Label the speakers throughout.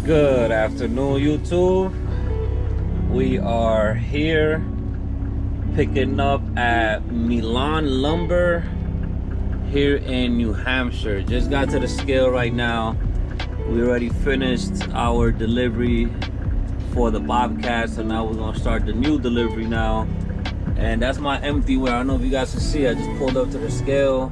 Speaker 1: Good afternoon, YouTube. We are here picking up at Milan Lumber here in New Hampshire. Just got to the scale right now. We already finished our delivery for the Bobcat, so now we're gonna start the new delivery now. And that's my empty wear. I don't know if you guys can see, I just pulled up to the scale.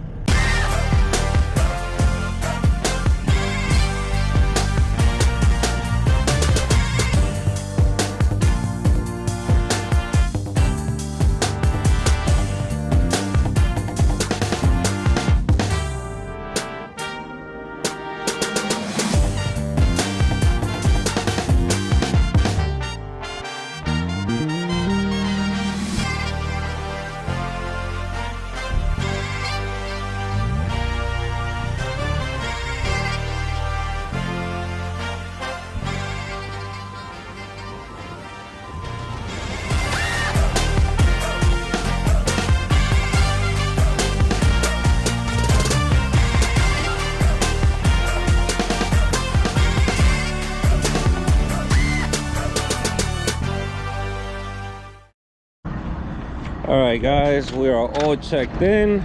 Speaker 1: All right, guys, we are all checked in.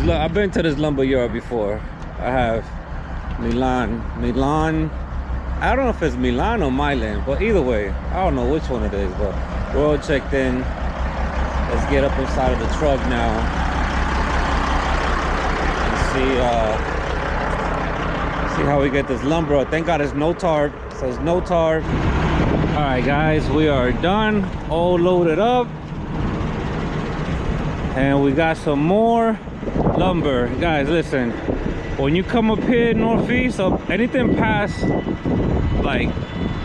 Speaker 1: I've been to this lumber yard before. I have Milan. I don't know if it's Milan or Milan, but either way, I don't know which one it is, but we're all checked in. Let's get up inside of the truck now and see how we get this lumber. Thank God it's no tarp. So it's no tarp. All right, guys, we are done, all loaded up, and we got some more lumber. Guys, listen, when you come up here northeast, or anything past like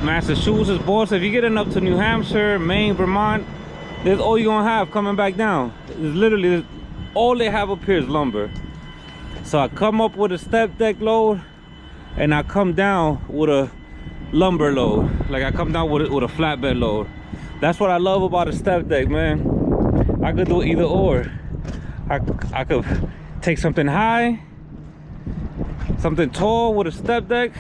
Speaker 1: Massachusetts, Boston, if you're getting up to New Hampshire, Maine, Vermont, that's all you're gonna have coming back down. It's literally all they have up here is lumber. So I come up with a step deck load, and I come down with a lumber load. Like I come down with a flatbed load. That's what I love about a step deck, man. I could do either or. I could take something high, something tall with a step deck,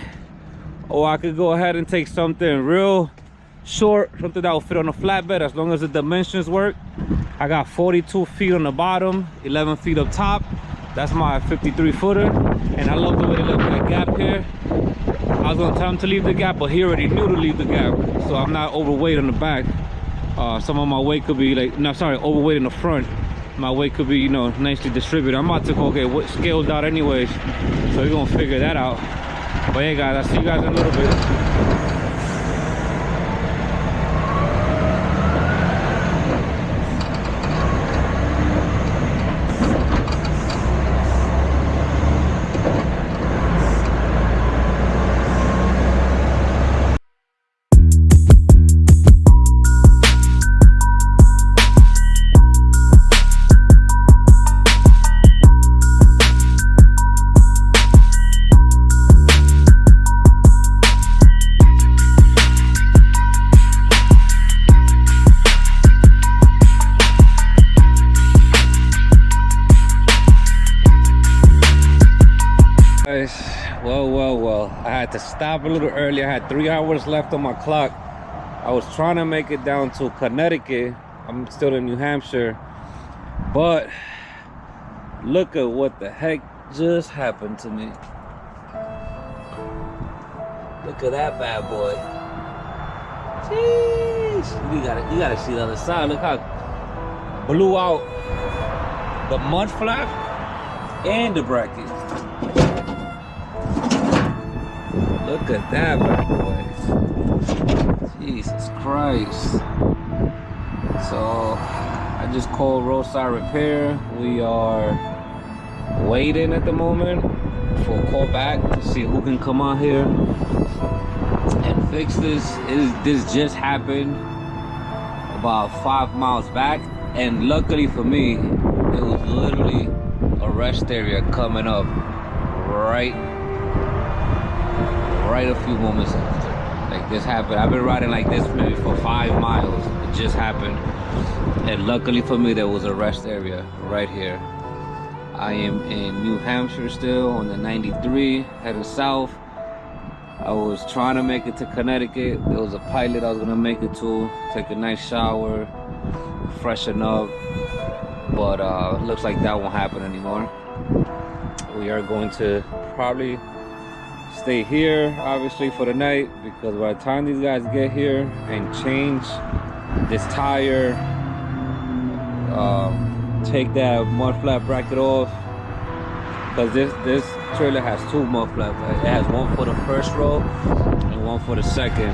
Speaker 1: or I could go ahead and take something real short, something that will fit on a flatbed as long as the dimensions work. I got 42 feet on the bottom, 11 feet up top. That's my 53 footer, and I love the way they left that gap here. I was gonna tell him to leave the gap, but he already knew to leave the gap, so I'm not overweight on the back. Some of my weight could be like, no, sorry, overweight in the front. My weight could be, you know, nicely distributed. I'm about to go get what scaled out anyways, so we're gonna figure that out. But hey, guys, I'll see you guys in a little bit. Well, I had to stop a little early. I had 3 hours left on my clock. I was trying to make it down to Connecticut. I'm still in New Hampshire, but look at what the heck just happened to me. Look at that bad boy. Jeez. You gotta see the other side. Look how blew out the mud flap and the bracket. Look at that bad boy. Jesus Christ. So I just called Roadside Repair. We are waiting at the moment for a call back to see who can come out here and fix this. This just happened about 5 miles back, and luckily for me, it was literally a rest area coming up right a few moments after like this happened. I've been riding like this maybe for 5 miles. It just happened, and luckily for me, there was a rest area right here. I am in New Hampshire still on the 93 heading south. I was trying to make it to Connecticut. There was a pilot I was gonna make it to, take a nice shower, freshen up, but looks like that won't happen anymore. We are going to probably stay here, obviously, for the night, because by the time these guys get here and change this tire, take that mud flat bracket off, because this trailer has two mud flat brackets. It has one for the first row and one for the second.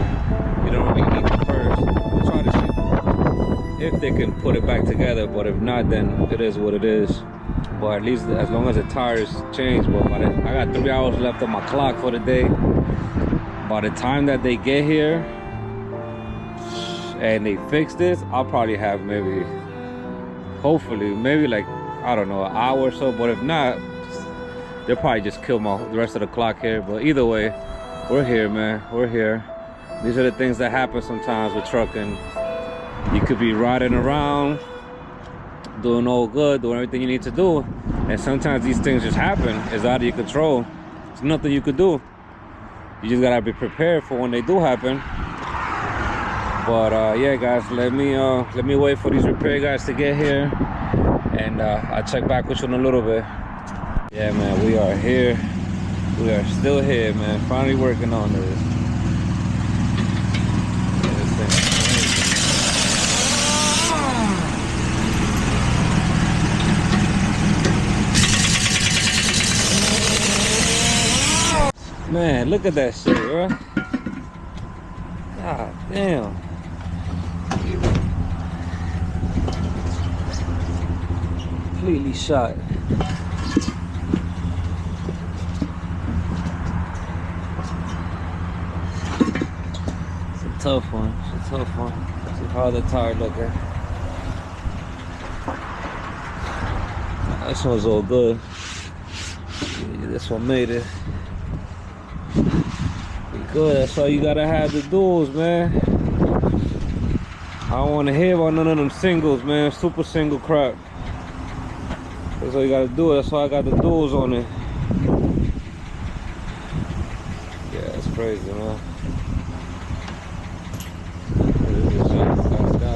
Speaker 1: You don't really need the first. We'll try to see if they can put it back together, but if not, then it is what it is. But at least as long as the tires change. But I got 3 hours left on my clock for the day. By the time that they get here and they fix this, I'll probably have maybe, hopefully, maybe like, I don't know, an hour or so. But if not, they'll probably just kill the rest of the clock here. But either way, we're here, man. We're here. These are the things that happen sometimes with trucking. You could be riding around, doing all good, doing everything you need to do, and sometimes these things just happen. It's out of your control. There's nothing you could do. You just gotta be prepared for when they do happen. But yeah, guys, let me wait for these repair guys to get here, and I'll check back with you in a little bit. Yeah, man, we are here. We are still here, man. Finally working on this. Yeah, this thing is crazy. Man, look at that shit, bro. God damn. Completely shot. Tough one. It's a tough one. See how the tire looking. This one's all good. Yeah, this one made it. Be good. That's why you gotta have the duals, man. I don't want to hear about none of them singles, man. Super single crap. That's all you gotta do. That's why I got the duals on it. Yeah, it's crazy, man.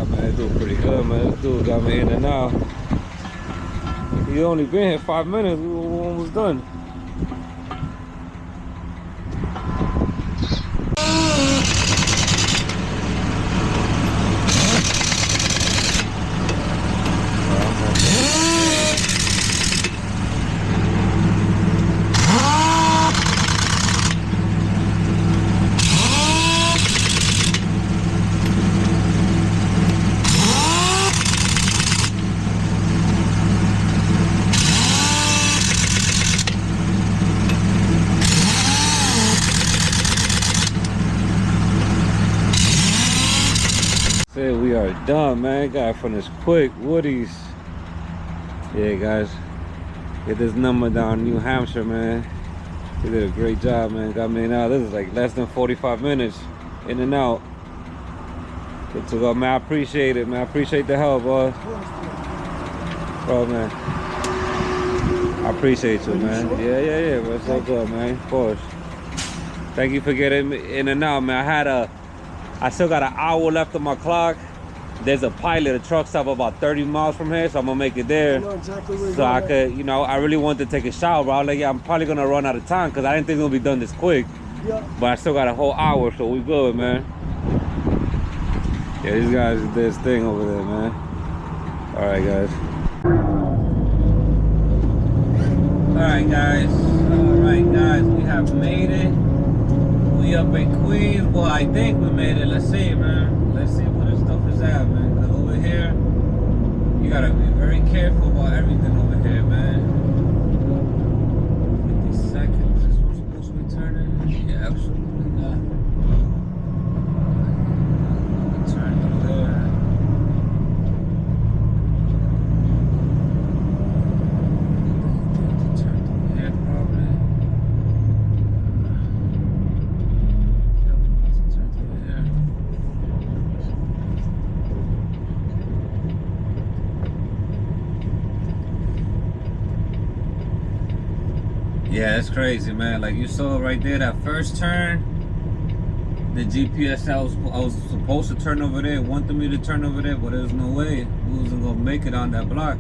Speaker 1: Man, this dude pretty good, man. This dude got me in and out. He only been here 5 minutes. We were almost done. We are done, man. Got from this quick Woody's. Yeah, guys, get this number down, New Hampshire, man. He did a great job, man. Got me in out. This is like less than 45 minutes in and out. Good to go, man. I appreciate it, man. I appreciate the help, boss. Bro, man, I appreciate you, man. Yeah, but it's all good, man. Of course. Thank you for getting me in and out, man. I still got an hour left on my clock. There's a pilot, a truck stop about 30 miles from here, so I'm gonna make it there. I know exactly where so I could, you know, I really wanted to take a shower, but I was like, yeah, I'm probably gonna run out of time because I didn't think it would be done this quick. Yeah. But I still got a whole hour, so we good, man. Yeah, these guys did this thing over there, man. All right, guys. All right, guys, we have made it. We up in Queens. Well, I think we made it. Let's see, man. Let's see where this stuff is at, man. Because over here, you gotta be very careful about everything over here, man. 50 seconds. Is this one supposed to be turning? Yeah, absolutely not. Turn to there. Turn to here, probably. Yeah, it's crazy, man. Like you saw right there, that first turn, The GPS, I was supposed to turn over there, wanted me to turn over there, but there's no way we wasn't gonna make it on that block.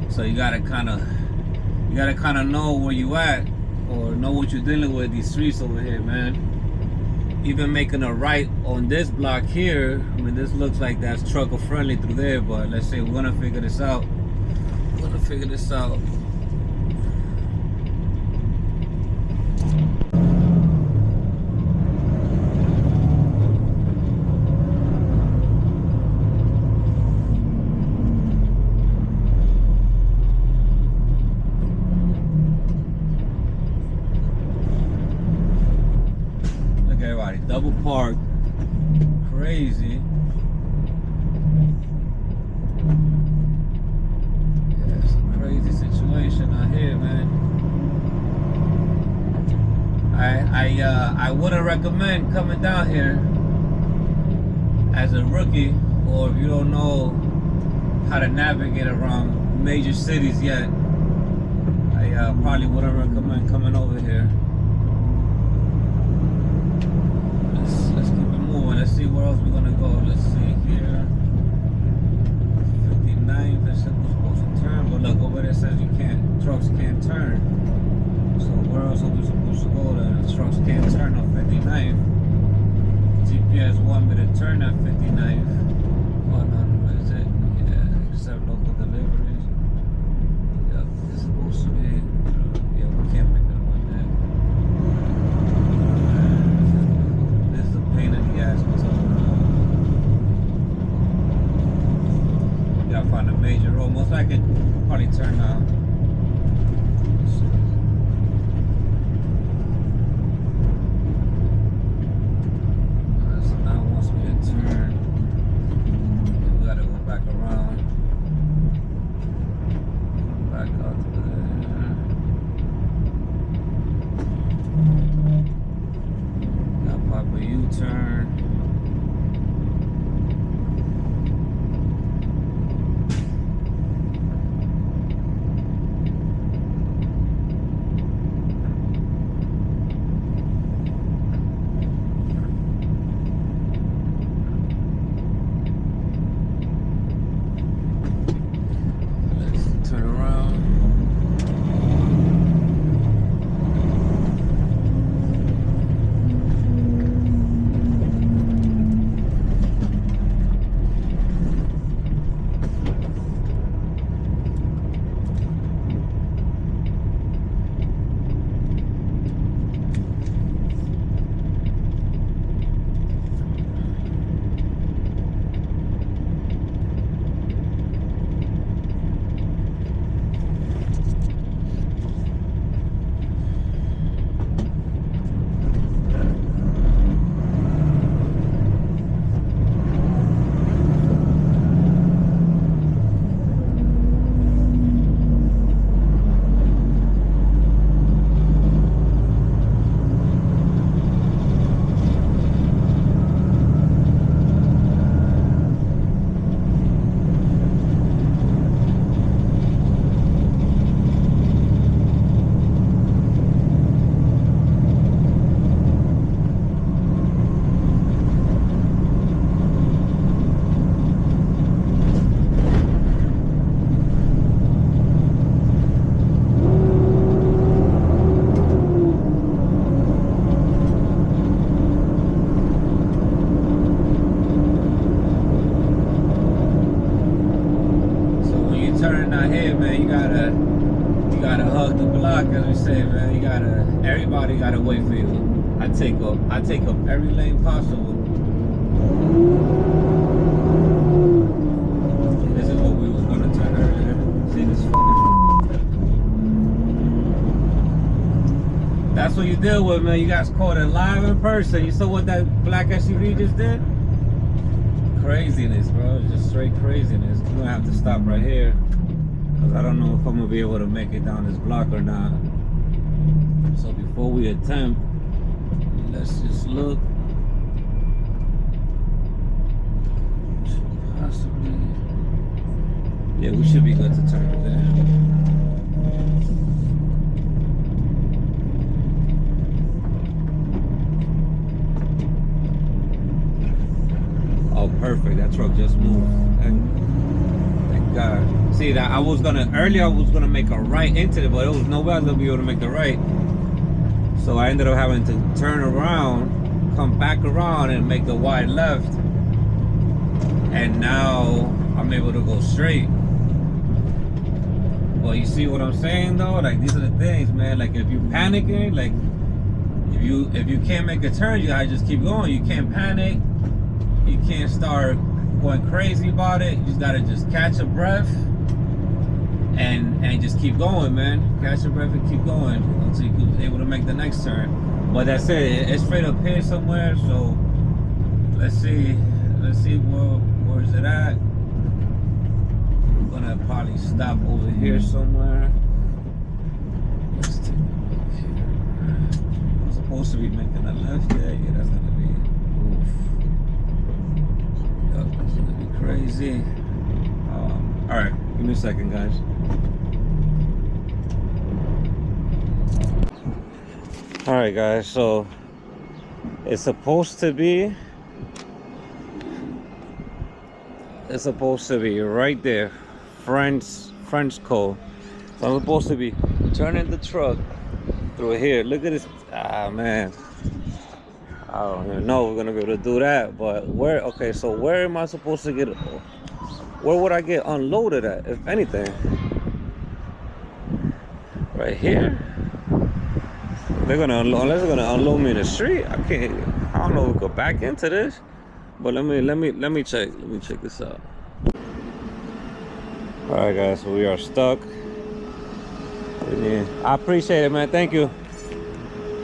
Speaker 1: So you gotta kind of know where you at, or know what you're dealing with. These streets over here, man. Even making a right on this block here, I mean, this looks like that's trucker friendly through there, but let's say we're gonna figure this out. Double parked, crazy. Yeah, it's a crazy situation out here, man. I wouldn't recommend coming down here as a rookie, or if you don't know how to navigate around major cities yet. I probably wouldn't recommend coming over here. Let's keep it moving. Let's see where else we're gonna go. Let's see here. 59, that's supposed to turn, but look, over there says you can't, trucks can't turn. So where else are we supposed to go then? The trucks can't turn on 59. GPS want me to turn at 59. Oh no, what is it? Yeah, accept local deliveries. Yep, it's supposed to be. Yeah, we can't make it one there. Pain in the ass. You gotta find a major road. Most likely probably turn now. So now it wants me to turn. We gotta go back around. Back out to there. Got pop a U-turn. Let's turn around. Turning out here, man, you gotta hug the block, as we say, man. Everybody gotta wait for you. I take up every lane possible. This is what we was gonna turn earlier. See this? That's what you deal with, man. You guys caught it live in person. You saw what that black SUV just did? Craziness, bro. Just straight craziness. We're gonna have to stop right here, because I don't know if I'm gonna be able to make it down this block or not. So before we attempt, let's just look. Possibly. Yeah, we should be good to turn it there. That truck just moved. Thank God. See that earlier I was gonna make a right into it, but there was no way I was gonna be able to make the right. So I ended up having to turn around, come back around, and make the wide left. And now I'm able to go straight. Well, you see what I'm saying though? Like, these are the things, man. Like, if you panicking, like, if you can't make a turn, you gotta just keep going. You can't panic. You can't start going crazy about it. You just gotta just catch a breath and just keep going, man. Catch your breath and keep going until you're able to make the next turn. But that's it. It's straight up here somewhere. So let's see where is it at. I'm gonna probably stop over here somewhere. Let's take a look here. I'm supposed to be making a left there. Yeah, that's gonna be oof. Yup, that's gonna be crazy. All right, give me a second, guys. All right, guys. So it's supposed to be right there, French code. So I'm supposed to be turning the truck through here. Look at this. Ah, man, I don't even know if we're gonna be able to do that. But where? Okay, so where am I supposed to get? Where would I get unloaded at, if anything? Right here. They're gonna unload, unless they're gonna unload me in the street. I don't know if we go back into this. But let me check this out. All right, guys, so we are stuck. I appreciate it, man. Thank you.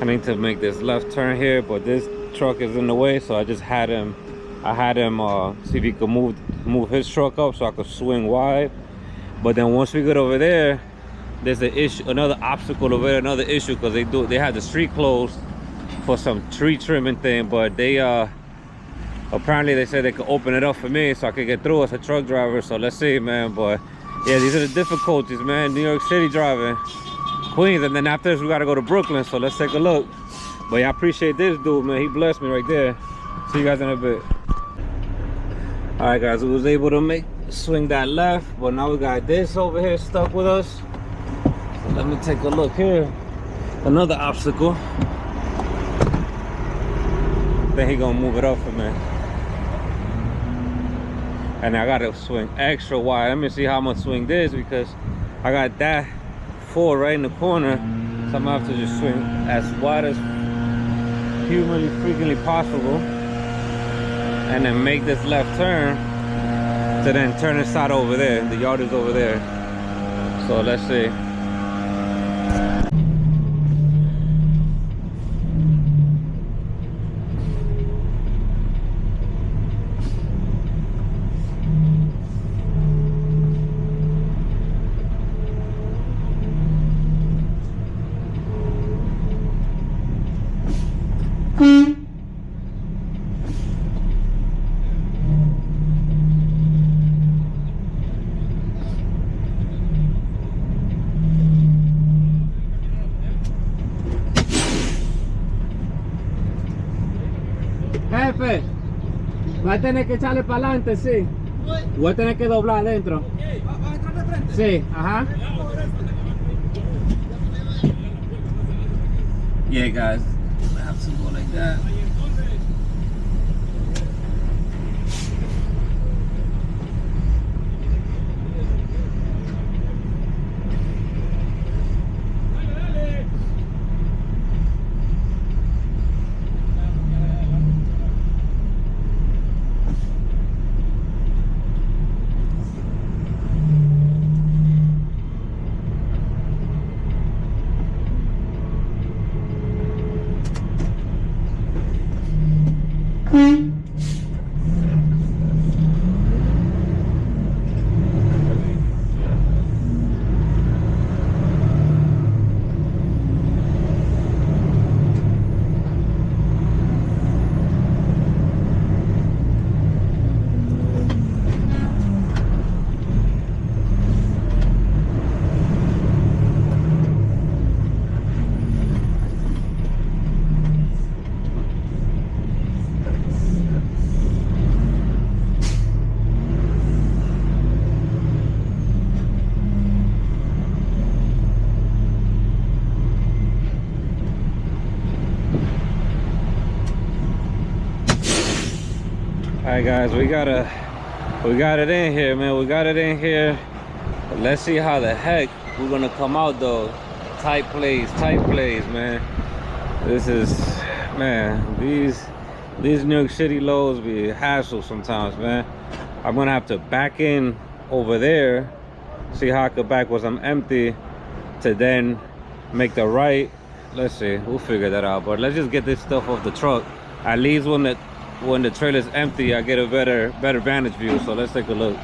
Speaker 1: I need to make this left turn here, but this truck is in the way, so I just had him. See if he could move his truck up so I could swing wide. But then once we get over there, there's an issue, another obstacle over there, another issue, because they had the street closed for some tree trimming thing, but they apparently they said they could open it up for me so I could get through as a truck driver. So let's see, man. But yeah, these are the difficulties, man. New York City driving, Queens, and then after this we gotta go to Brooklyn. So let's take a look. But yeah, I appreciate this dude, man. He blessed me right there. See you guys in a bit. All right, guys, we was able to swing that left, but now we got this over here stuck with us. So let me take a look here. Another obstacle. Then he gonna move it up for me. And I gotta swing extra wide. Let me see how I'm gonna swing this, because I got that 4 right in the corner. So I'm gonna have to just swing as wide as humanly freakingly possible. And then make this left turn to then turn the side over there. The yard is over there. So let's see.
Speaker 2: Jefe, va a tener que echarle para adelante, sí. Voy a tener que doblar adentro. ¿Va a entrar de frente? Sí, ajá.
Speaker 1: Yeah, guys, I have to go like that. right, guys, we got it in here, man. We got it in here. Let's see how the heck we're gonna come out though. Tight place, man. This is, man, these New York City loads be a hassle sometimes, man. I'm gonna have to back in over there, see how I could back once I'm empty, to then make the right. Let's see, we'll figure that out. But let's just get this stuff off the truck. At least when the trailer's empty, I get a better vantage view. So let's take a look.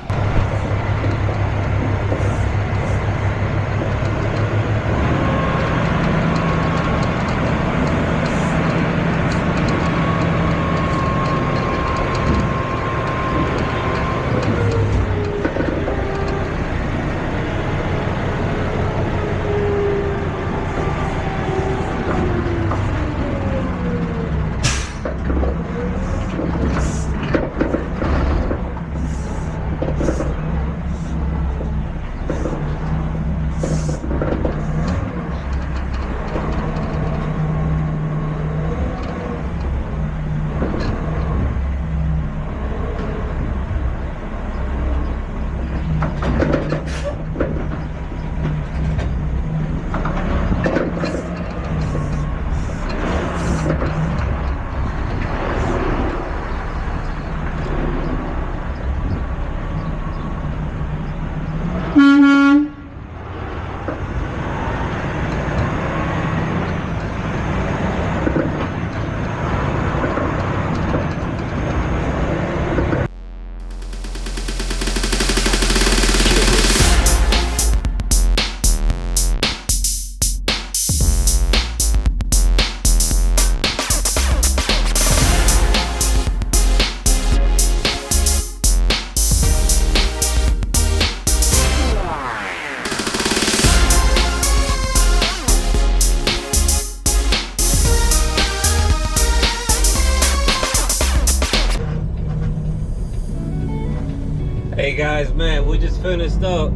Speaker 1: Hey guys, man, we just finished up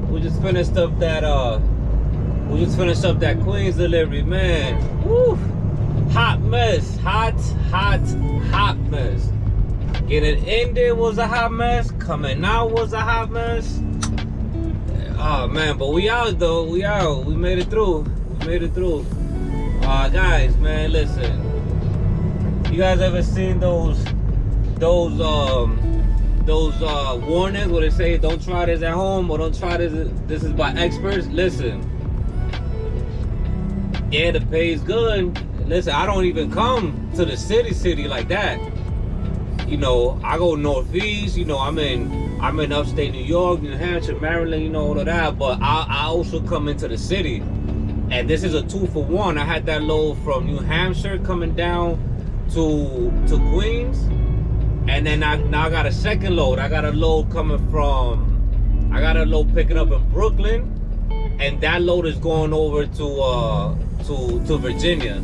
Speaker 1: that Queens delivery, man. Woo! Hot mess, hot mess. Getting in there was a hot mess. Coming out was a hot mess. Oh man, but we out though. We out. We made it through. Guys, man, listen. You guys ever seen those warnings where they say don't try this at home or don't try this is by experts? Listen, yeah, the pay's good. Listen, I don't even come to the city like that. You know, I go northeast. You know, I'm in upstate New York, New Hampshire, Maryland, you know, all of that. But I also come into the city, and this is a 2-for-1. I had that load from New Hampshire coming down to Queens. And then now I got a second load. I got a load picking up in Brooklyn, and that load is going over to Virginia.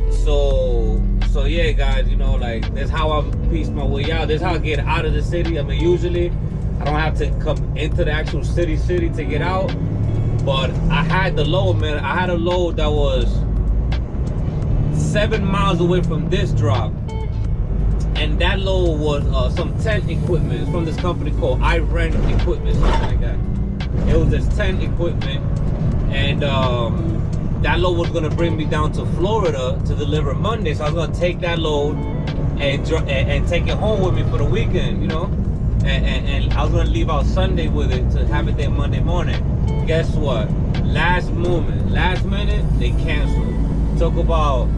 Speaker 1: So yeah, guys, you know, like, that's how I piece my way out. This is how I get out of the city. I mean, usually I don't have to come into the actual city to get out. But I had the load, man. I had a load that was 7 miles away from this drop. And that load was some tent equipment. It's from this company called I Rent Equipment, something like that. It was this tent equipment, and that load was gonna bring me down to Florida to deliver Monday. So I was gonna take that load and take it home with me for the weekend, you know. And I was gonna leave out Sunday with it to have it there Monday morning. Guess what? Last minute, they canceled. Talk about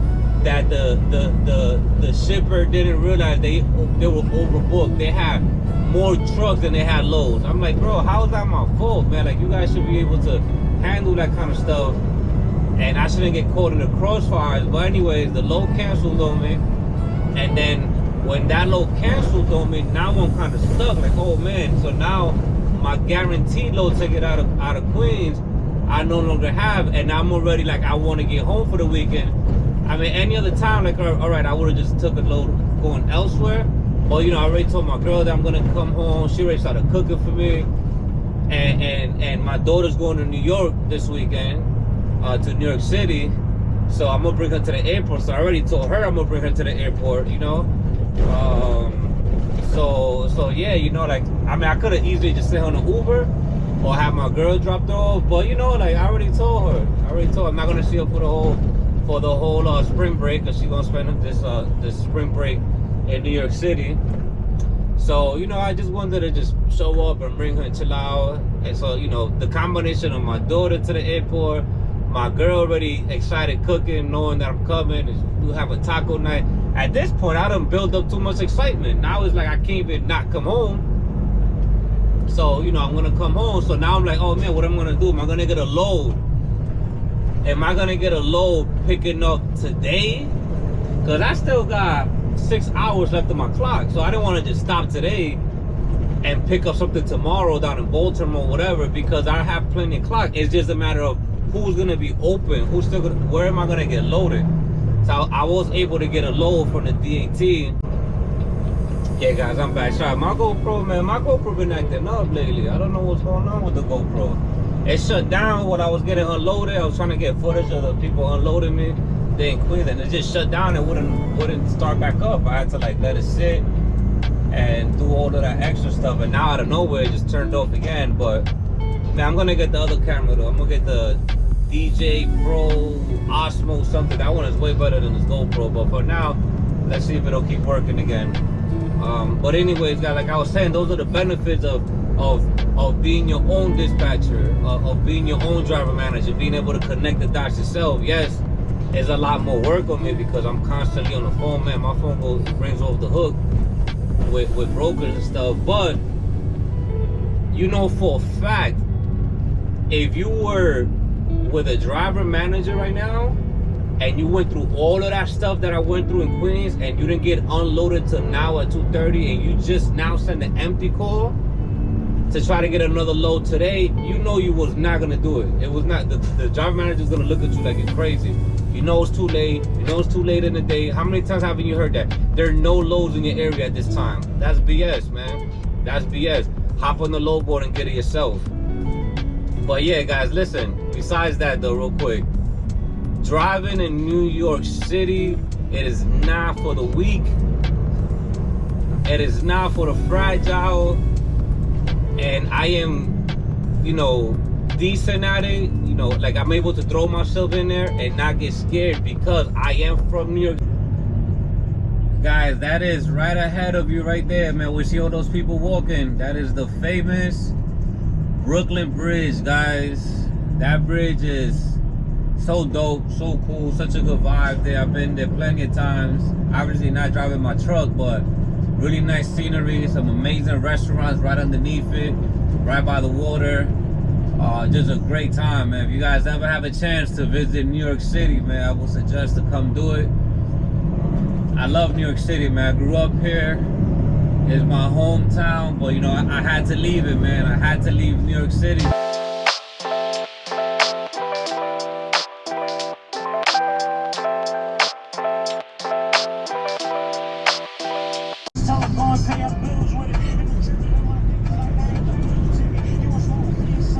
Speaker 1: that the shipper didn't realize they were overbooked. They had more trucks than they had loads. I'm like, bro, how is that my fault, man? Like, you guys should be able to handle that kind of stuff, and I shouldn't get caught in the crossfires. But anyways, the load canceled on me, and then when that load canceled on me, now I'm kind of stuck. Like, oh man, so now my guaranteed load to get out of Queens, I no longer have, and I'm already like, I want to get home for the weekend. I mean, any other time, like, all right, I would have just took a load going elsewhere. But, you know, I already told my girl that I'm going to come home. She already started cooking for me. And my daughter's going to New York this weekend, to New York City. So I'm going to bring her to the airport. So I already told her I'm going to bring her to the airport, you know. So yeah, you know, like, I mean, I could have easily just sit on an Uber or have my girl dropped off, but you know, like, I already told her. I'm not gonna see her for the whole spring break, because she's gonna spend this spring break in New York City. So, you know, I just wanted to just show up and bring her and chill out. And so, you know, the combination of my daughter to the airport, my girl already excited cooking, knowing that I'm coming, and we have a taco night. At this point, I done built up too much excitement. Now it's like I can't even not come home. So, you know, I'm gonna come home. So now I'm like, oh man, what am I gonna do? Am I gonna get a load? Am I gonna get a load picking up today? Because I still got 6 hours left of my clock. So I didn't want to just stop today and pick up something tomorrow down in Baltimore or whatever, because I have plenty of clock. It's just a matter of who's gonna be open, who's still gonna, where am I gonna get loaded? So I was able to get a load from the DAT. Yeah, guys, I'm back. Sorry, my GoPro, man, my GoPro been acting up lately. I don't know what's going on with the GoPro. It shut down when I was getting unloaded. I was trying to get footage of the people unloading me there in Queens, and it just shut down and wouldn't start back up. I had to like let it sit and do all of that extra stuff, and now out of nowhere it just turned off again. But man, I'm gonna get the other camera though. I'm gonna get the DJ Pro Osmo something. That one is way better than this GoPro, but for now, let's see if it'll keep working again. But anyways, guys, like I was saying, those are the benefits of being your own dispatcher, of being your own driver manager, being able to connect the dots yourself. Yes, there's a lot more work on me because I'm constantly on the phone, man. My phone rings off the hook with brokers and stuff. But you know for a fact, if you were with a driver manager right now and you went through all of that stuff that I went through in Queens and you didn't get unloaded till now at 2:30 and you just now send an empty call to try to get another load today, you know you was not gonna do it. It was not, the driver manager's gonna look at you like you're crazy. You know it's too late, you know it's too late in the day. How many times haven't you heard that? There are no loads in your area at this time. That's BS, man. That's BS. Hop on the load board and get it yourself. But yeah, guys, listen, besides that though, real quick, driving in New York City, it is not for the weak. It is not for the fragile. And I am, you know, decent at it. You know, like I'm able to throw myself in there and not get scared because I am from New York. Guys, that is right ahead of you right there, man. We see all those people walking. That is the famous Brooklyn Bridge, guys. That bridge is so dope, so cool, such a good vibe there. I've been there plenty of times. Obviously not driving my truck, but really nice scenery, some amazing restaurants right underneath it, right by the water. Just a great time, man. If you guys ever have a chance to visit New York City, man, I would suggest to come do it. I love New York City, man. I grew up here. It's my hometown, but you know, I had to leave it, man. I had to leave New York City.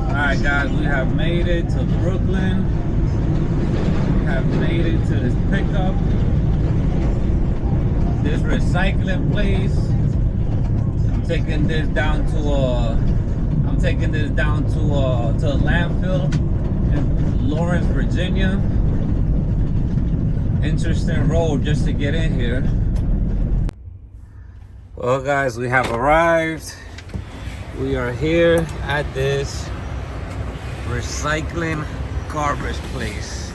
Speaker 1: Alright guys, we have made it to Brooklyn. We have made it to this pickup, this recycling place. I'm taking this down to a landfill in Lawrence, Virginia. Interesting road just to get in here. Well guys, we have arrived. We are here at this recycling garbage place.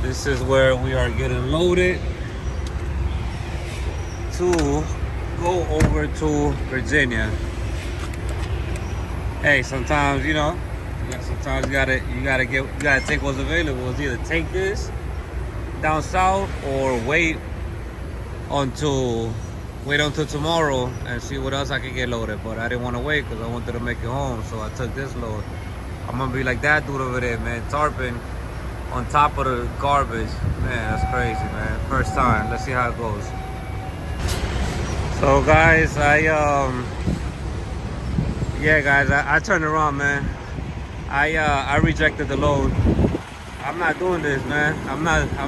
Speaker 1: This is where we are getting loaded to go over to Virginia. Hey, sometimes, you know, sometimes you gotta take what's available. It's either take this down south or wait until tomorrow and see what else I can get loaded. But I didn't want to wait because I wanted to make it home, so I took this load. I'm gonna be like that dude over there, man, tarping on top of the garbage. Man, that's crazy, man. First time. Let's see how it goes. So guys, I turned around, man. I rejected the load. I'm not doing this, man. I'm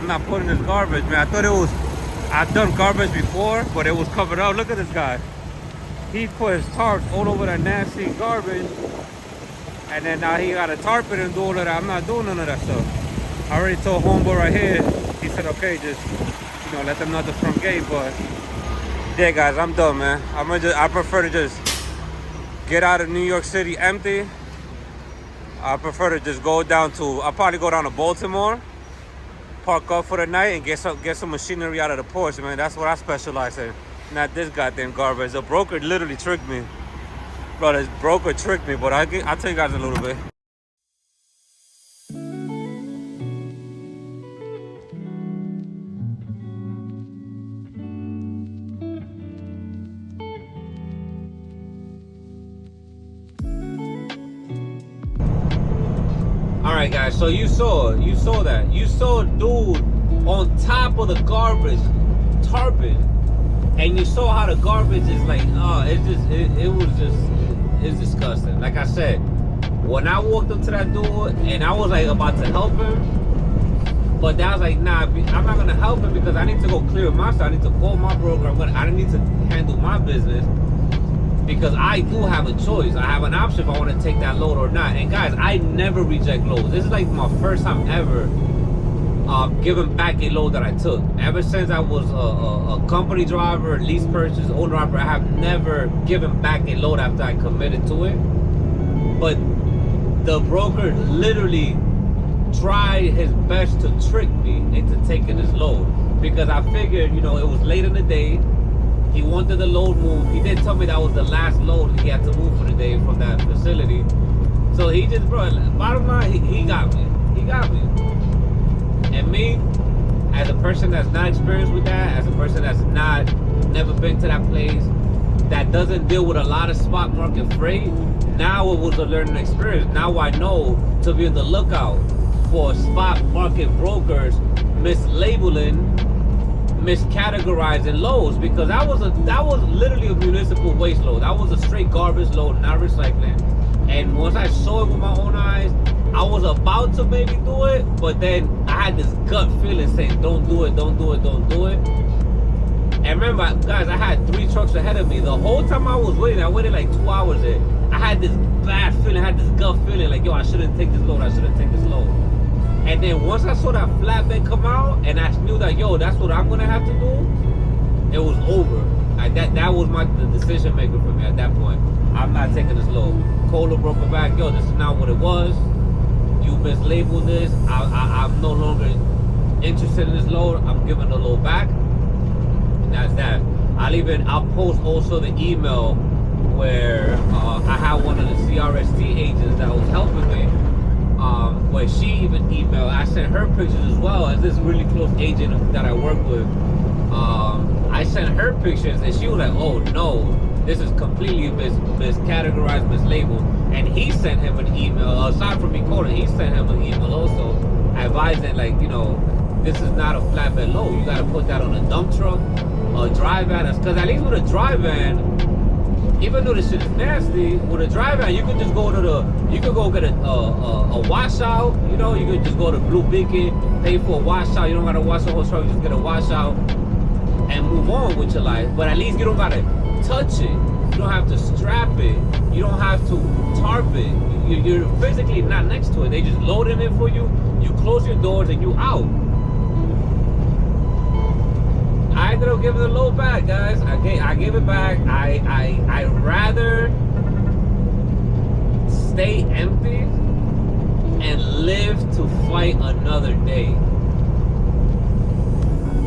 Speaker 1: not putting this garbage, man. I've done garbage before, but it was covered up. Look at this guy. he put his tarp all over that nasty garbage, and then now he got a tarp it and do all of that. I'm not doing none of that stuff. I already told homeboy right here. He said, okay, just, you know, let them know at the front gate. But yeah, guys, I'm done, man. I prefer to just get out of New York City empty. I prefer to just go down to, I'll probably go down to Baltimore, park up for the night, and get some machinery out of the porch, man. That's what I specialize in. Not this goddamn garbage. The broker literally tricked me. Bro, this broker tricked me, but I'll tell you guys a little bit. Alright guys, so you saw that. You saw a dude on top of the garbage tarping, and you saw how the garbage is like, oh, it's disgusting. Like I said, when I walked up to that dude and I was like about to help him, but I was like, nah, I'm not gonna help him because I need to go clear my stuff. I need to call my broker. I need to handle my business. Because I do have a choice. I have an option if I want to take that load or not. And guys, I never reject loads. This is like my first time ever giving back a load that I took. Ever since I was a company driver, lease purchase, owner driver, I have never given back a load after I committed to it. But the broker literally tried his best to trick me into taking this load. Because I figured, you know, it was late in the day. He wanted the load moved. He did tell me that was the last load he had to move for the day from that facility. So he just, bro, bottom line, he got me. He got me. And me, as a person that's not experienced with that, as a person that's never been to that place, that doesn't deal with a lot of spot market freight, now it was a learning experience. Now I know to be on the lookout for spot market brokers mislabeling, miscategorizing loads, because that was literally a municipal waste load. That was a straight garbage load, not recycling. And once I saw it with my own eyes, I was about to maybe do it, but then I had this gut feeling saying, don't do it, don't do it, don't do it. And remember, guys, I had 3 trucks ahead of me. The whole time I was waiting, I waited like 2 hours there. I had this bad feeling, I had this gut feeling like, yo, I shouldn't take this load, I shouldn't take this load. And then once I saw that flatbed come out, and I knew that, yo, that's what I'm gonna have to do, it was over. That was the decision maker for me at that point. I'm not taking this load. Kohler broke it back, yo, this is not what it was. You mislabeled this. I'm no longer interested in this load. I'm giving the load back. And that's that. I'll post also the email where I had one of the CRST agents that was helping me. Where she even emailed, I sent her pictures as well as this really close agent that I work with. I sent her pictures and she was like, oh no, this is completely miscategorized, mislabeled. And he sent him an email, aside from me calling, he sent him an email also advising, like, you know, this is not a flatbed load. You gotta put that on a dump truck, a dry van. Because at least with a dry van, even though this shit is nasty, with a dry van, you could just go to you could go get a washout, you know, you could just go to Blue Beacon, pay for a washout. You don't gotta wash the whole truck, just get a washout and move on with your life. But at least you don't gotta touch it. You don't have to strap it. You don't have to tarp it. You're physically not next to it. They just loading it for you. You close your doors and you out. I ended up giving the load back, guys. I gave it back. I rather stay empty and live to fight another day.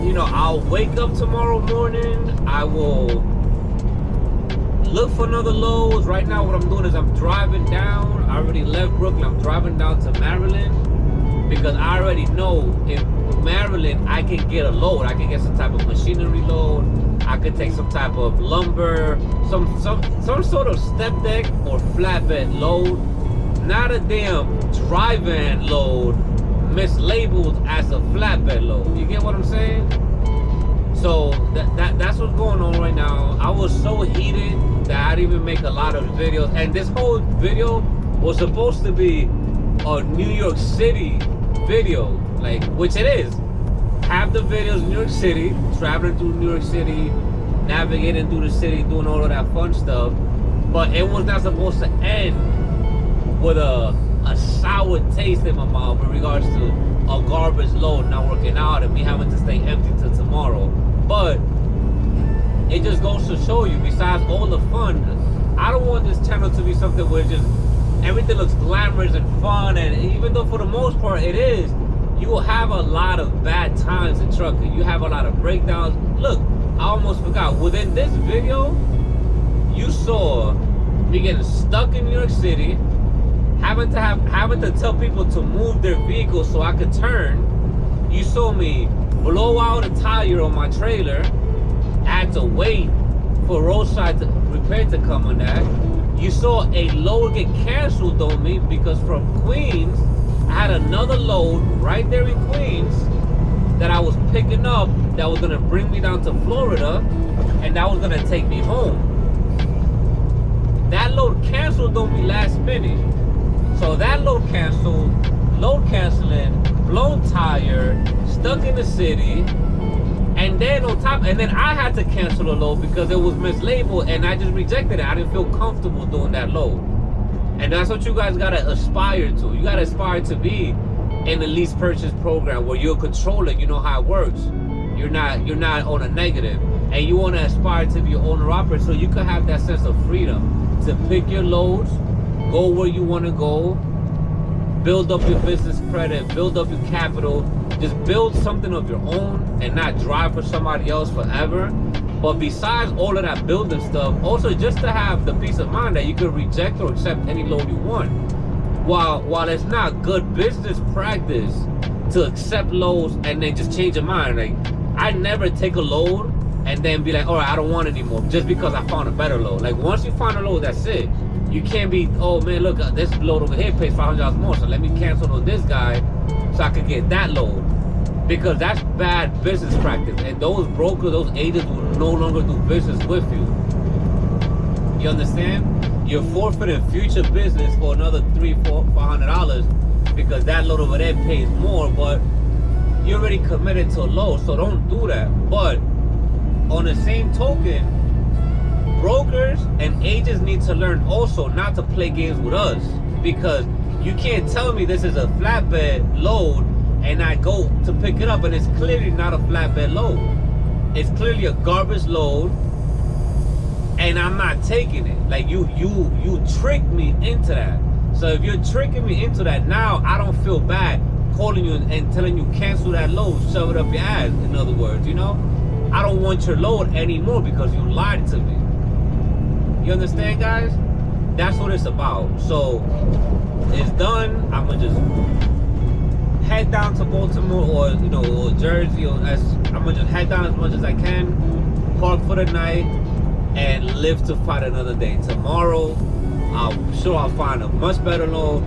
Speaker 1: You know, I'll wake up tomorrow morning. I will look for another load. Right now, what I'm doing is I'm driving down. I already left Brooklyn. I'm driving down to Maryland because I already know if Maryland, I can get a load. I can get some type of machinery load. I could take some type of lumber, some sort of step deck or flatbed load. Not a damn dry van load mislabeled as a flatbed load. You get what I'm saying? So that's what's going on right now. I was so heated that I didn't even make a lot of videos. And this whole video was supposed to be a New York City video, like, which it is. Half the videos in New York City, traveling through New York City, navigating through the city, doing all of that fun stuff. But it was not supposed to end with a sour taste in my mouth in regards to a garbage load not working out and me having to stay empty till tomorrow. But it just goes to show you, besides all the fun, I don't want this channel to be something where just everything looks glamorous and fun, and even though for the most part it is, you will have a lot of bad times in trucking. You have a lot of breakdowns. Look, I almost forgot, within this video you saw me getting stuck in New York City, having to tell people to move their vehicles so I could turn. You saw me blow out a tire on my trailer. I had to wait for roadside repair to come on that. You saw a load get canceled on me because from Queens, I had another load right there in Queens that I was picking up that was gonna bring me down to Florida, and that was gonna take me home. That load canceled on me last minute. So that load canceled, load canceling, blown tire, stuck in the city, and then on top, and then I had to cancel the load because it was mislabeled and I just rejected it. I didn't feel comfortable doing that load. And that's what you guys gotta aspire to. You gotta aspire to be in the lease purchase program where you're a controller, you know how it works. You're not on a negative. And you wanna aspire to be an owner operator so you can have that sense of freedom to pick your loads, go where you wanna go, build up your business credit, build up your capital, just build something of your own and not drive for somebody else forever. But besides all of that building stuff, also just to have the peace of mind that you can reject or accept any load you want. While it's not good business practice to accept loads and then just change your mind. Like, I never take a load and then be like, all right, I don't want it anymore just because I found a better load. Like, once you find a load, that's it. You can't be, oh man, look, this load over here pays $500 more, so let me cancel on this guy so I can get that load. Because that's bad business practice. And those brokers, those agents will no longer do business with you. You understand? You're forfeiting future business for another $300, $400, $500 because that load over there pays more, but you're already committed to a load, so don't do that. But on the same token, brokers and agents need to learn also not to play games with us, because you can't tell me this is a flatbed load and I go to pick it up and it's clearly not a flatbed load. It's clearly a garbage load and I'm not taking it. Like, you tricked me into that. So if you're tricking me into that, now I don't feel bad calling you and telling you cancel that load, shove it up your ass, in other words, you know? I don't want your load anymore because you lied to me. You understand, guys? That's what it's about. So it's done. I'm gonna just head down to Baltimore or or Jersey, or I'm gonna just head down as much as I can, park for the night, and live to fight another day. Tomorrow, I'm sure I'll find a much better load.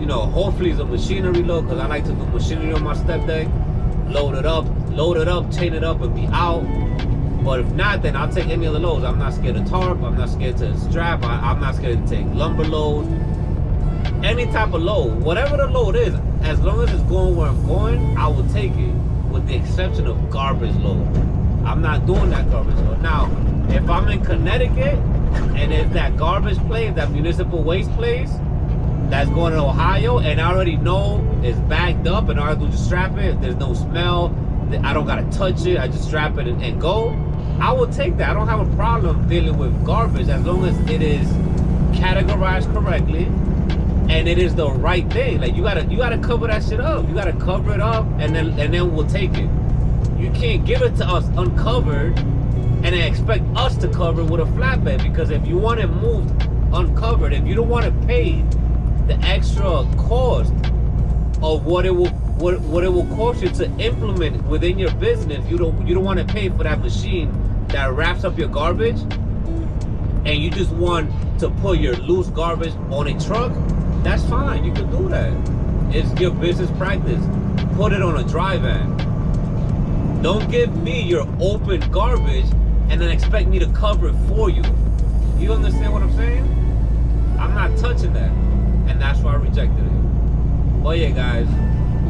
Speaker 1: Hopefully it's a machinery load, because I like to do machinery on my step deck. Load it up, chain it up, and be out. But if not, then I'll take any other loads. I'm not scared of tarp. I'm not scared to strap. I'm not scared to take lumber loads. Any type of load, whatever the load is, as long as it's going where I'm going, I will take it, with the exception of garbage load. I'm not doing that garbage load. Now, if I'm in Connecticut and there's that garbage place, that municipal waste place that's going to Ohio, and I already know it's backed up and all I do is just strap it, there's no smell, I don't gotta touch it, I just strap it and go, I will take that. I don't have a problem dealing with garbage as long as it is categorized correctly and it is the right thing. Like, you gotta cover that shit up. You gotta cover it up and then we'll take it. You can't give it to us uncovered and then expect us to cover it with a flatbed, because if you want it moved uncovered, if you don't want to pay the extra cost of what it will cost you to implement within your business, you don't want to pay for that machine that wraps up your garbage, and you just want to put your loose garbage on a truck, that's fine. You can do that. It's your business practice. Put it on a dry van. Don't give me your open garbage and then expect me to cover it for you. You understand what I'm saying? I'm not touching that. And that's why I rejected it. But yeah, guys,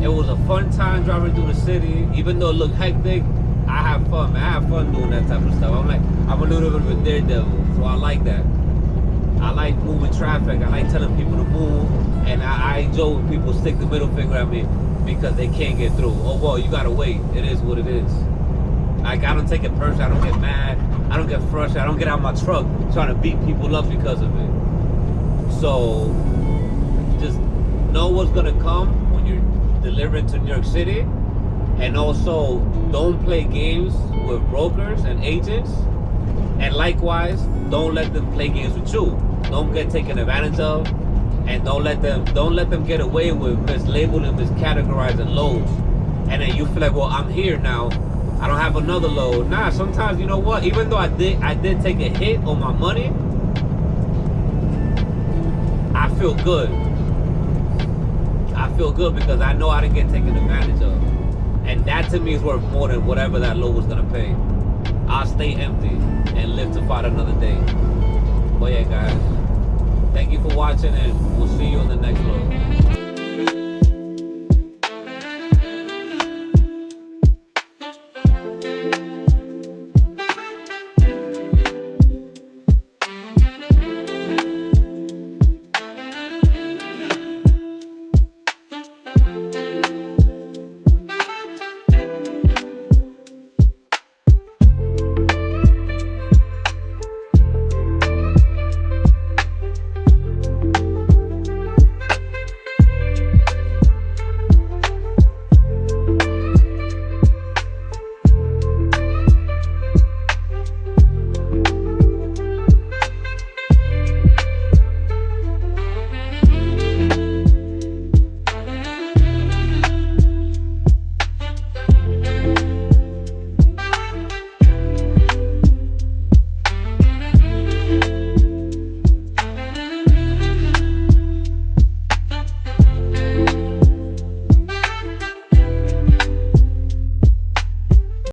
Speaker 1: it was a fun time driving through the city. Even though it looked hectic,
Speaker 3: I have fun, man. I have fun doing that type of stuff. I'm a little bit of a daredevil, so I like that. I like moving traffic. I like telling people to move, and I enjoy when people stick the middle finger at me because they can't get through. Oh well, you gotta wait. It is what it is. Like, I don't take it personally. I don't get mad. I don't get frustrated. I don't get out of my truck trying to beat people up because of it. So just know what's gonna come when you're delivering to New York City, and also don't play games with brokers and agents, and likewise don't let them play games with you. Don't get taken advantage of, and don't let them get away with mislabeling, miscategorizing loads, and then you feel like, well, I'm here now, I don't have another load. Nah, sometimes, you know what, even though I did take a hit on my money, I feel good. I feel good because I know I didn't get taken advantage of. And that to me is worth more than whatever that load was gonna pay. I'll stay empty and live to fight another day. But yeah, guys, thank you for watching, and we'll see you on the next load.